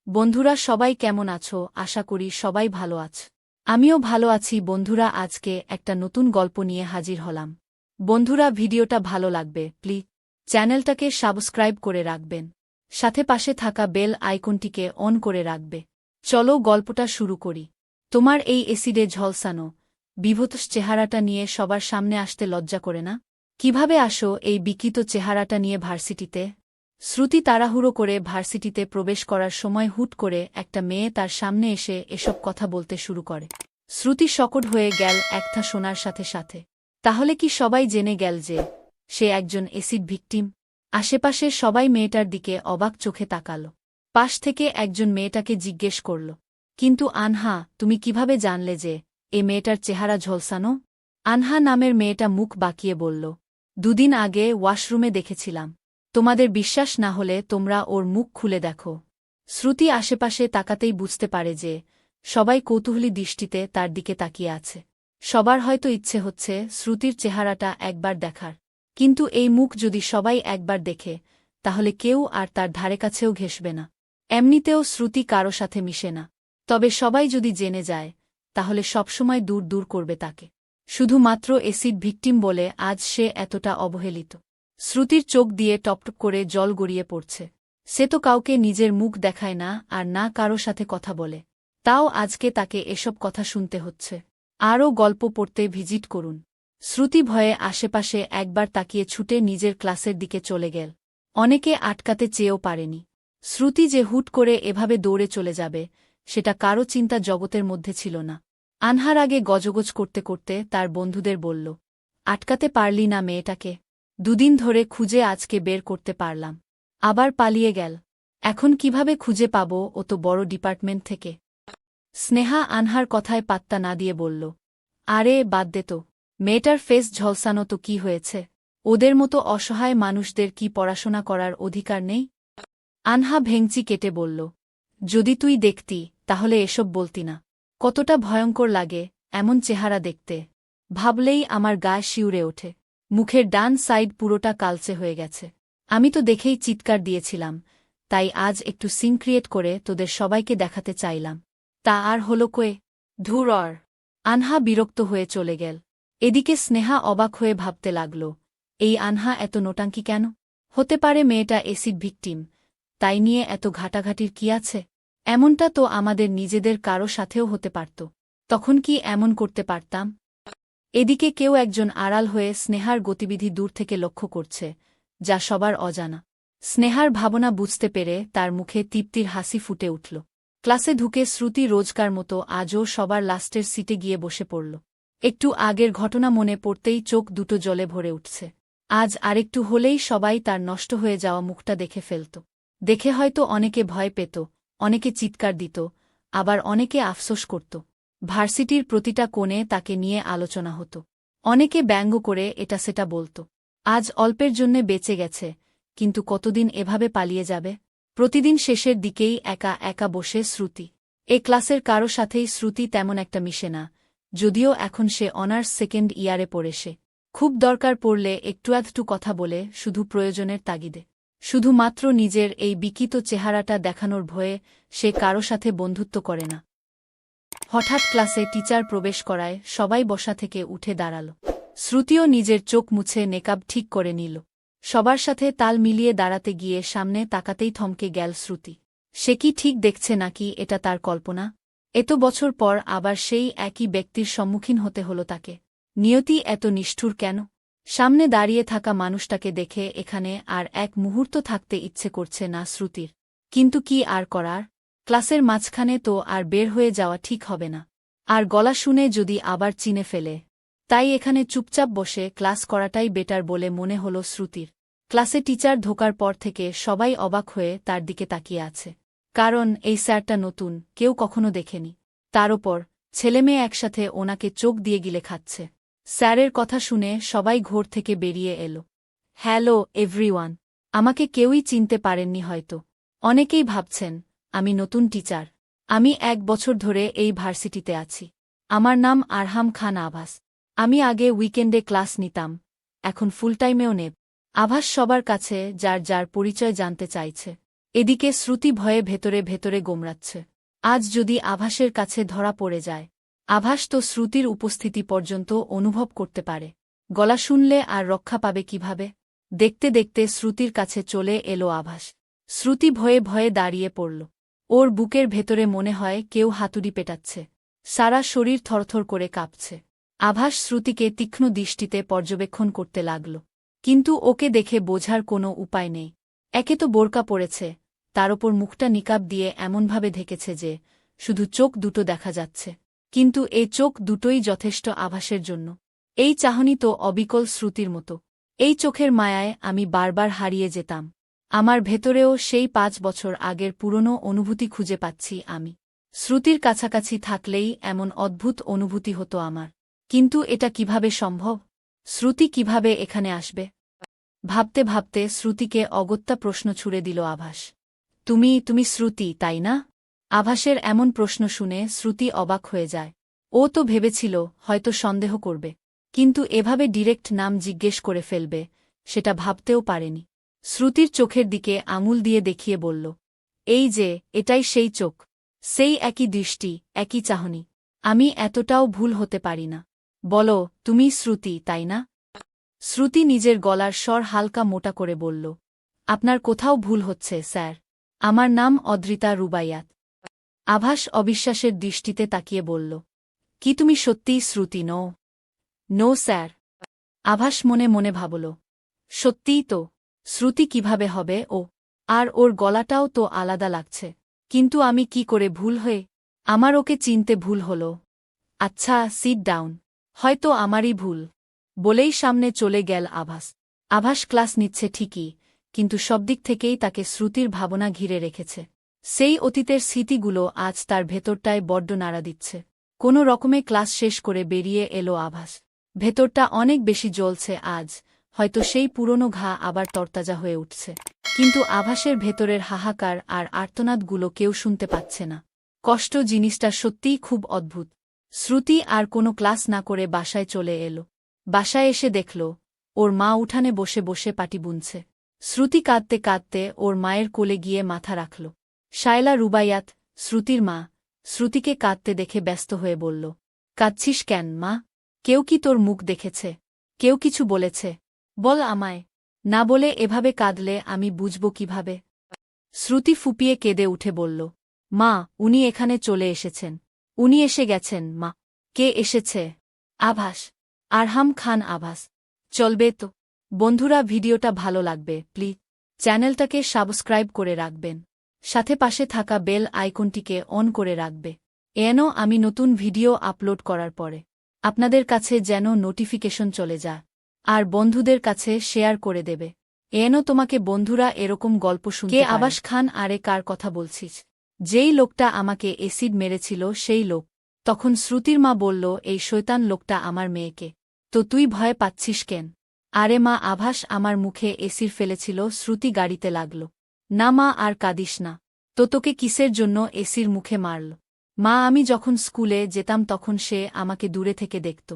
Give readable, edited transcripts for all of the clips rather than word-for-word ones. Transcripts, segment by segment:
বন্ধুরা সবাই কেমন আছো? আশা করি সবাই ভালো আছো। আমিও ভালো আছি বন্ধুরা। আজকে একটা নতুন গল্প নিয়ে হাজির হলাম। বন্ধুরা ভিডিওটা ভালো লাগবে প্লিজ চ্যানেলটাকে সাবস্ক্রাইব করে রাখবেন, সাথে পাশে থাকা বেল আইকনটিকে অন করে রাখবে। চলো গল্পটা শুরু করি। তোমার এই এসিডে ঝলসানো বিভৎস চেহারাটা নিয়ে সবার সামনে আসতে লজ্জা করে না? কিভাবে আসো এই বিকৃত চেহারাটা নিয়ে ভার্সিটিতে? শ্রুতি তাড়াহুড়ো করে ভার্সিটিতে প্রবেশ করার সময় হুট করে একটা মেয়ে তার সামনে এসে এসব কথা বলতে শুরু করে। শ্রুতি শকট হয়ে গেল একটা শোনার সাথে সাথে। তাহলে কি সবাই জেনে গেল যে সে একজন এসিড ভিকটিম? আশেপাশের সবাই মেয়েটার দিকে অবাক চোখে তাকাল। পাশ থেকে একজন মেয়েটাকে জিজ্ঞেস করল, কিন্তু আনহা, তুমি কিভাবে জানলে যে এ মেয়েটার চেহারা ঝলসানো? আনহা নামের মেয়েটা মুখ বাঁকিয়ে বলল, দুদিন আগে ওয়াশরুমে দেখেছিলাম। তোমাদের বিশ্বাস না হলে তোমরা ওর মুখ খুলে দেখো। শ্রুতি আশেপাশে তাকাতেই বুঝতে পারে যে সবাই কৌতূহলী দৃষ্টিতে তার দিকে তাকিয়ে আছে। সবার হয়তো ইচ্ছে হচ্ছে শ্রুতির চেহারাটা একবার দেখার, কিন্তু এই মুখ যদি সবাই একবার দেখে তাহলে কেউ আর তার ধারে কাছেও ঘেঁষবে না। এমনিতেও শ্রুতি কারো সাথে মিশে না, তবে সবাই যদি জেনে যায় তাহলে সবসময় দূর দূর করবে তাকে। শুধুমাত্র এসিড ভিকটিম বলে আজ সে এতটা অবহেলিত। শ্রুতির চোখ দিয়ে টপটপ করে জল গড়িয়ে পড়ছে। সে তো কাউকে নিজের মুখ দেখায় না আর না কারো সাথে কথা বলে, তাও আজকে তাকে এসব কথা শুনতে হচ্ছে। আরও গল্প পড়তে ভিজিট করুন। শ্রুতি ভয়ে আশেপাশে একবার তাকিয়ে ছুটে নিজের ক্লাসের দিকে চলে গেল। অনেকে আটকাতে চেয়েও পারেনি। শ্রুতি যে হুট করে এভাবে দৌড়ে চলে যাবে সেটা কারো চিন্তা জগতের মধ্যে ছিল না। আনহার আগে গজগজ করতে করতে তার বন্ধুদের বলল, আটকাতে পারলি না মেয়েটাকে? দুদিন ধরে খুঁজে আজকে বের করতে পারলাম, আবার পালিয়ে গেল। এখন কিভাবে খুঁজে পাব? ও তো বড় ডিপার্টমেন্ট থেকে। স্নেহা আনহার কথায় পাত্তা না দিয়ে বলল, আরে বাদ দে তো, মেয়েটার ফেস ঝলসানো তো কি হয়েছে? ওদের মতো অসহায় মানুষদের কি পড়াশোনা করার অধিকার নেই? আনহা ভেংচি কেটে বলল, যদি তুই দেখতি তাহলে এসব বলতি না। কতটা ভয়ঙ্কর লাগে এমন চেহারা দেখতে, ভাবলেই আমার গা শিউরে ওঠে। মুখের ডান সাইড পুরোটা কালচে হয়ে গেছে। আমি তো দেখেই চিৎকার দিয়েছিলাম, তাই আজ একটু সিন ক্রিয়েট করে তোদের সবাইকে দেখাতে চাইলাম। তা আর হলো কয়ে? ধুর। আনহা বিরক্ত হয়ে চলে গেল। এদিকে স্নেহা অবাক হয়ে ভাবতে লাগল, এই আনহা এত নোটাঙ্কি কেন? হতে পারে মেয়েটা এসিড ভিকটিম, তাই নিয়ে এত ঘাটাঘাটির কি আছে? এমনটা তো আমাদের নিজেদের কারো সাথেও হতে পারত, তখন কি এমন করতে পারতাম? এদিকে কেউ একজন আড়াল হয়ে স্নেহার গতিবিধি দূর থেকে লক্ষ্য করছে, যা সবার অজানা। স্নেহার ভাবনা বুঝতে পেরে তার মুখে তৃপ্তির হাসি ফুটে উঠল। ক্লাসে ঢুকে শ্রুতি রোজকার মতো আজও সবার লাস্টের সিটে গিয়ে বসে পড়ল। একটু আগের ঘটনা মনে পড়তেই চোখ দুটো জলে ভরে উঠছে। আজ আরেকটু হলেই সবাই তার নষ্ট হয়ে যাওয়া মুখটা দেখে ফেলত। দেখে হয়তো অনেকে ভয় পেত, অনেকে চিৎকার দিত, আবার অনেকে আফসোস করত। ভার্সিটির প্রতিটা কোণে তাকে নিয়ে আলোচনা হতো। অনেকে ব্যঙ্গ করে এটা সেটা বলত। আজ অল্পের জন্যে বেঁচে গেছে, কিন্তু কতদিন এভাবে পালিয়ে যাবে? প্রতিদিন শেষের দিকেই একা একা বসে শ্রুতি। এ ক্লাসের কারো সাথেই শ্রুতি তেমন একটা মিশে না, যদিও এখন সে অনার্স সেকেন্ড ইয়ারে পড়ে। সে খুব দরকার পড়লে একটু আধটু কথা বলে, শুধু প্রয়োজনের তাগিদে। শুধুমাত্র নিজের এই বিকৃত চেহারাটা দেখানোর ভয়ে সে কারো সাথে বন্ধুত্ব করে না। হঠাৎ ক্লাসে টিচার প্রবেশ করায় সবাই বসা থেকে উঠে দাঁড়াল। শ্রুতিও নিজের চোখ মুছে নেকাব ঠিক করে নিল। সবার সাথে তাল মিলিয়ে দাঁড়াতে গিয়ে সামনে তাকাতেই থমকে গেল শ্রুতি। সে কি ঠিক দেখছে নাকি এটা তার কল্পনা? এত বছর পর আবার সেই একই ব্যক্তির সম্মুখীন হতে হল তাকে। নিয়তি এত নিষ্ঠুর কেন? সামনে দাঁড়িয়ে থাকা মানুষটাকে দেখে এখানে আর এক মুহূর্ত থাকতে ইচ্ছে করছে না শ্রুতির। কিন্তু কি আর করার? ক্লাসের মাঝখানে তো আর বের হয়ে যাওয়া ঠিক হবে না। আর গলা শুনে যদি আবার চিনে ফেলে, তাই এখানে চুপচাপ বসে ক্লাস করাটাই বেটার বলে মনে হল শ্রুতির। ক্লাসে টিচার ঢোকার পর থেকে সবাই অবাক হয়ে তার দিকে তাকিয়ে আছে। কারণ এই স্যারটা নতুন, কেউ কখনো দেখেনি। তার ওপর ছেলেমেয়ে একসাথে ওনাকে চোখ দিয়ে গিলে খাচ্ছে। স্যারের কথা শুনে সবাই ঘোর থেকে বেরিয়ে এল। হ্যালো এভরিওয়ান, আমাকে কেউই চিনতে পারেননি হয়তো। অনেকেই ভাবছেন আমি নতুন টিচার। আমি 1 বছর ধরে এই ভার্সিটিতে আছি। আমার নাম আরহাম খান আভাস। আমি আগে উইকেন্ডে ক্লাস নিতাম, এখন ফুল টাইমেও নেব। আভাস সবার কাছে যার যার পরিচয় জানতে চাইছে। এদিকে শ্রুতি ভয়ে ভেতরে ভেতরে গোমড়াচ্ছে। আজ যদি আভাসের কাছে ধরা পড়ে যায়, আভাস তো শ্রুতির উপস্থিতি পর্যন্ত অনুভব করতে পারে। গলা শুনলে আর রক্ষা পাবে কিভাবে? দেখতে দেখতে শ্রুতির কাছে চলে এলো আভাস। শ্রুতি ভয়ে ভয়ে দাঁড়িয়ে পড়ল। ওর বুকের ভেতরে মনে হয় কেউ হাতুড়ি পেটাচ্ছে। সারা শরীর থরথর করে কাঁপছে। আভাস শ্রুতিকে তীক্ষ্ণ দৃষ্টিতে পর্যবেক্ষণ করতে লাগল। কিন্তু ওকে দেখে বোঝার কোনো উপায় নেই। একে তো বোরকা পড়েছে, তার ওপর মুখটা নিকাব দিয়ে এমনভাবে ঢেকেছে যে শুধু চোখ দুটো দেখা যাচ্ছে। কিন্তু এই চোখ দুটোই যথেষ্ট আভাসের জন্য। এই চাহনি তো অবিকল শ্রুতির মতো। এই চোখের মায়ায় আমি বারবার হারিয়ে যেতাম। আমার ভেতরেও সেই 5 বছর আগের পুরনো অনুভূতি খুঁজে পাচ্ছি আমি। শ্রুতির কাছাকাছি থাকলেই এমন অদ্ভুত অনুভূতি হতো আমার। কিন্তু এটা কিভাবে সম্ভব? শ্রুতি কিভাবে এখানে আসবে? ভাবতে ভাবতে শ্রুতিকে অগত্যা প্রশ্ন ছুড়ে দিল আভাস। তুমি শ্রুতি, তাই না? আভাসের এমন প্রশ্ন শুনে শ্রুতি অবাক হয়ে যায়। ও তো ভেবেছিল হয়তো সন্দেহ করবে, কিন্তু এভাবে ডিরেক্ট নাম জিজ্ঞেস করে ফেলবে সেটা ভাবতেও পারেনি। শ্রুতির চোখের দিকে আঙুল দিয়ে দেখিয়ে বলল, এই যে, এটাই সেই চোখ। সেই একই দৃষ্টি, একই চাহনি। আমি এতটাও ভুল হতে পারি না। বলো, তুমি শ্রুতি, তাই না? শ্রুতি নিজের গলার স্বর হালকা মোটা করে বলল, আপনার কোথাও ভুল হচ্ছে স্যার। আমার নাম অদ্রিতা রুবাইয়াত। আভাস অবিশ্বাসের দৃষ্টিতে তাকিয়ে বলল, কি তুমি সত্যিই শ্রুতি নও? No sir. আভাস মনে মনে ভাবল, সত্যিই তো। শ্রুতি কিভাবে হবে ও? আর ওর গলাটাও তো আলাদা লাগছে। কিন্তু আমি কি করে ভুল হয়ে? আমার ওকে চিনতে ভুল হল। আচ্ছা, সিট ডাউন। হয়তো আমারই ভুল। বলেই সামনে চলে গেল আভাস। আভাস ক্লাস নিচ্ছে ঠিকই, কিন্তু সবদিক থেকেই তাকে শ্রুতির ভাবনা ঘিরে রেখেছে। সেই অতীতের স্মৃতিগুলো আজ তার ভেতরটায় বড্ড নাড়া দিচ্ছে। কোনো রকমে ক্লাস শেষ করে বেরিয়ে এলো আভাস। ভেতরটা অনেক বেশি জ্বলছে আজ, হয়তো সেই পুরনো ঘা আবার তরতাজা হয়ে উঠছে। কিন্তু আভাসের ভেতরের হাহাকার আর আর্তনাদগুলো কেউ শুনতে পাচ্ছে না। কষ্ট জিনিসটা সত্যিই খুব অদ্ভুত। শ্রুতি আর কোনো ক্লাস না করে বাসায় চলে এলো। বাসায় এসে দেখল, ওর মা উঠানে বসে বসে পাটি বুনছে। শ্রুতি কাঁদতে কাঁদতে ওর মায়ের কোলে গিয়ে মাথা রাখল। শায়লা রুবাইয়াত, শ্রুতির মা, শ্রুতিকে কাঁদতে দেখে ব্যস্ত হয়ে বলল, কাঁদছিস কেন মা? কেউ কি তোর মুখ দেখেছে? কেউ কিছু বলেছে? বল আমায়। না বলে এভাবে কাঁদলে আমি বুঝব কিভাবে? শ্রুতি ফুপিয়ে কেঁদে উঠে বলল, মা, উনি এখানে চলে এসেছেন। উনি এসে গেছেন মা। কে এসেছে? আভাস। আরহাম খান আভাস। চলবে তো? বন্ধুরা, ভিডিওটা ভালো লাগবে প্লিজ চ্যানেলটাকে সাবস্ক্রাইব করে রাখবেন। সাথে পাশে থাকা বেল আইকনটিকে অন করে রাখবে, যেন আমি নতুন ভিডিও আপলোড করার পরে আপনাদের কাছে যেন নোটিফিকেশন চলে যায়। আর বন্ধুদের কাছে শেয়ার করে দেবে, যেন তোমাকে বন্ধুরা এরকম গল্প শুনতে পারে। কে আভাস খান? আরে কার কথা বলছিস? যেই লোকটা আমাকে এসিড মেরেছিল সেই লোক। তখন শ্রুতির মা বলল, এই শয়তান লোকটা আমার মেয়েকে। তো তুই ভয় পাচ্ছিস কেন? আরে মা, আভাস আমার মুখে এসিড ফেলেছিল। শ্রুতি গাড়িতে লাগল। না মা, আর কাঁদিস না। তো তোকে কিসের জন্য এসির মুখে মারল? মা, আমি যখন স্কুলে যেতাম তখন সে আমাকে দূরে থেকে দেখত।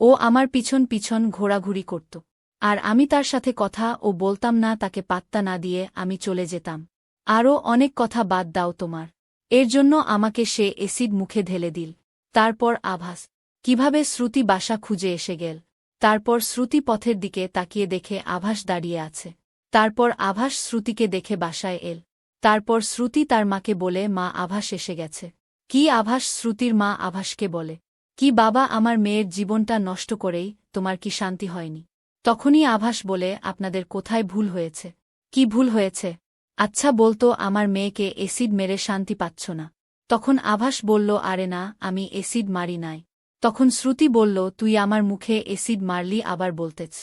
ও আমার পিছন পিছন ঘোরাঘুরি করত। আর আমি তার সাথে কথা ও বলতাম না, তাকে পাত্তা না দিয়ে আমি চলে যেতাম। আরও অনেক কথা বাদ দাও তোমার। এর জন্য আমাকে সে এসিড মুখে ঢেলে দিল। তারপর আভাস কিভাবে শ্রুতি বাসা খুঁজে এসে গেল। তারপর শ্রুতি পথের দিকে তাকিয়ে দেখে আভাস দাঁড়িয়ে আছে। তারপর আভাস শ্রুতিকে দেখে বাসায় এল। তারপর শ্রুতি তার মাকে বলে, মা, আভাস এসে গেছে। কি আভাস? শ্রুতির মা আভাসকে বলে, কি বাবা, আমার মেয়ের জীবনটা নষ্ট করেই তোমার কি শান্তি হয়নি? তখনই আভাস বলে, আপনাদের কোথায় ভুল হয়েছে? কি ভুল হয়েছে? আচ্ছা বলতো, আমার মেয়েকে এসিড মেরে শান্তি পাচ্ছ না? তখন আভাস বলল, আরে না, আমি এসিড মারি নাই। তখন শ্রুতি বলল, তুই আমার মুখে এসিড মারলি আবার বলতেছ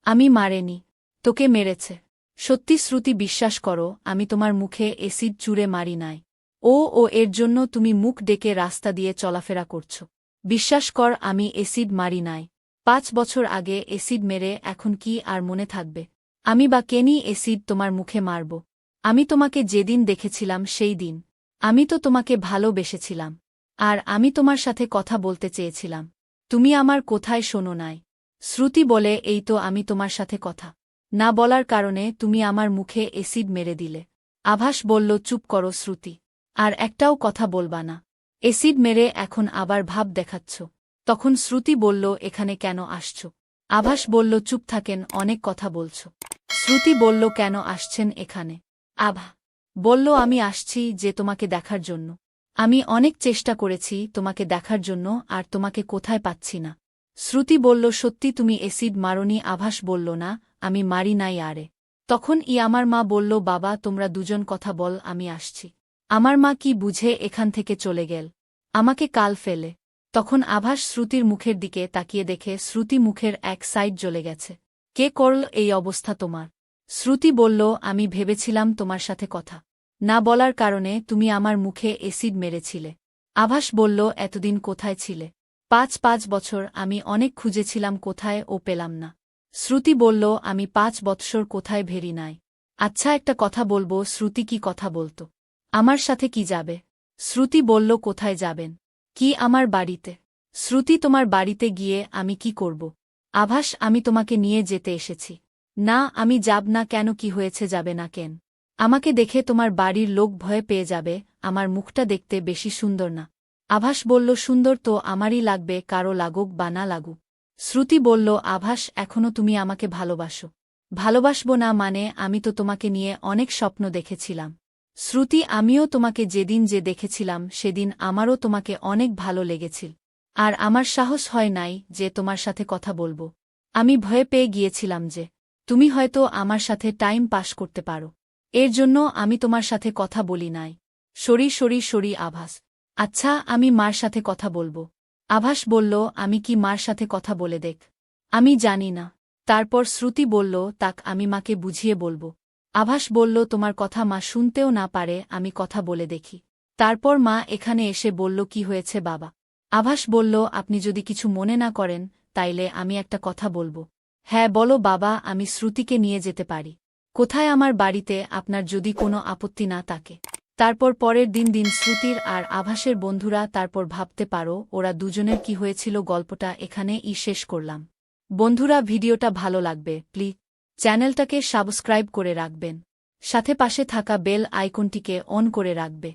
আমি মারেনি, তোকে মেরেছে। সত্যি শ্রুতি, বিশ্বাস করো, আমি তোমার মুখে এসিড চুরে মারি নাই। ও এর জন্য তুমি মুখ ডেকে রাস্তা দিয়ে চলাফেরা করছ। বিশ্বাস কর, আমি এসিড মারি নাই। 5 বছর আগে এসিড মেরে এখন কি আর মনে থাকবে? আমি বা কেনি এসিড তোমার মুখে মারব? আমি তোমাকে যেদিন দেখেছিলাম সেই দিন। আমি তো তোমাকে ভালোবেসেছিলাম। আর আমি তোমার সাথে কথা বলতে চেয়েছিলাম। তুমি আমার কোথায় শোনো নাই? শ্রুতি বলে, এই তো আমি তোমার সাথে কথা না বলার কারণে তুমি আমার মুখে এসিড মেরে দিলে। আভাস বলল, চুপ করো শ্রুতি। আর একটাও কথা বলবা না। এসিড মেরে এখন আবার ভাব দেখাচ্ছ। তখন শ্রুতি বলল, এখানে কেন আসছ? আভাস বলল, চুপ থাকেন, অনেক কথা বলছ। শ্রুতি বলল, কেন আসছেন এখানে? আভা বলল, আমি আসছি যে তোমাকে দেখার জন্য। আমি অনেক চেষ্টা করেছি তোমাকে দেখার জন্য, আর তোমাকে কোথায় পাচ্ছি না। শ্রুতি বলল, সত্যি তুমি এসিড মারনি? আভাস বলল, না, আমি মারি নাই। আরে তখন আমার মা বলল, বাবা তোমরা দুজন কথা বল, আমি আসছি। আমার মা কি বুঝে এখান থেকে চলে গেল, আমাকে কাল ফেলে। তখন আভাস শ্রুতির মুখের দিকে তাকিয়ে দেখে শ্রুতি মুখের এক সাইড জ্বলে গেছে। কে করল এই অবস্থা তোমার? শ্রুতি বলল, আমি ভেবেছিলাম তোমার সাথে কথা না বলার কারণে তুমি আমার মুখে এসিড মেরেছিলে। আভাস বলল, এতদিন কোথায় ছিলে? ৫ বছর আমি অনেক খুঁজেছিলাম, কোথায় ও পেলাম না। শ্রুতি বলল, আমি ৫ বৎসর কোথায় ভেরি নাই। আচ্ছা একটা কথা বলবো, শ্রুতি কি কথা বলতো? আমার সাথে কি যাবে? শ্রুতি বলল, কোথায় যাবেন? কি আমার বাড়িতে? শ্রুতি, তোমার বাড়িতে গিয়ে আমি কি করব? আভাস, আমি তোমাকে নিয়ে যেতে এসেছি। না, আমি যাব না। কেন, কি হয়েছে, যাবে না কেন? আমাকে দেখে তোমার বাড়ির লোক ভয় পেয়ে যাবে, আমার মুখটা দেখতে বেশি সুন্দর না। আভাস বলল, সুন্দর তো আমারই লাগবে, কারো লাগুক বা না লাগুক। শ্রুতি বলল, আভাস এখনও তুমি আমাকে ভালোবাসো? ভালোবাসবো না মানে? আমি তো তোমাকে নিয়ে অনেক স্বপ্ন দেখেছিলাম। শ্রুতি, আমিও তোমাকে যেদিন যে দেখেছিলাম সেদিন আমারও তোমাকে অনেক ভালো লেগেছিল। আর আমার সাহস হয় নাই যে তোমার সাথে কথা বলবো। আমি ভয় পেয়ে গিয়েছিলাম যে তুমি হয়তো আমার সাথে টাইম পাস করতে পারো। এর জন্য আমি তোমার সাথে কথা বলি নাই। সরি আভাস। আচ্ছা, আমি মার সাথে কথা বলবো। আভাস বলল, আমি কি মার সাথে কথা বলে দেখ? আমি জানি না। তারপর শ্রুতি বলল, তাক আমি মাকে বুঝিয়ে বলবো। আভাস বলল, তোমার কথা মা শুনতেও না পারে, আমি কথা বলে দেখি। তারপর মা এখানে এসে বলল, কি হয়েছে বাবা? আভাস বলল, আপনি যদি কিছু মনে না করেন তাইলে আমি একটা কথা বলবো। হ্যাঁ বলো বাবা, আমি শ্রুতিকে নিয়ে যেতে পারি। কোথায়? আমার বাড়িতে, আপনার যদি কোনো আপত্তি না থাকে। তারপর পরের দিন শ্রুতির আর আভাসের বন্ধুরা তারপর ভাবতে পারো ওরা দুজনের কি হয়েছিল। গল্পটা এখানেই শেষ করলাম। বন্ধুরা, ভিডিওটা ভালো লাগবে প্লিজ চ্যানেলটাকে সাবস্ক্রাইব করে রাখবেন, সাথে পাশে থাকা বেল আইকনটিকে অন করে রাখবে।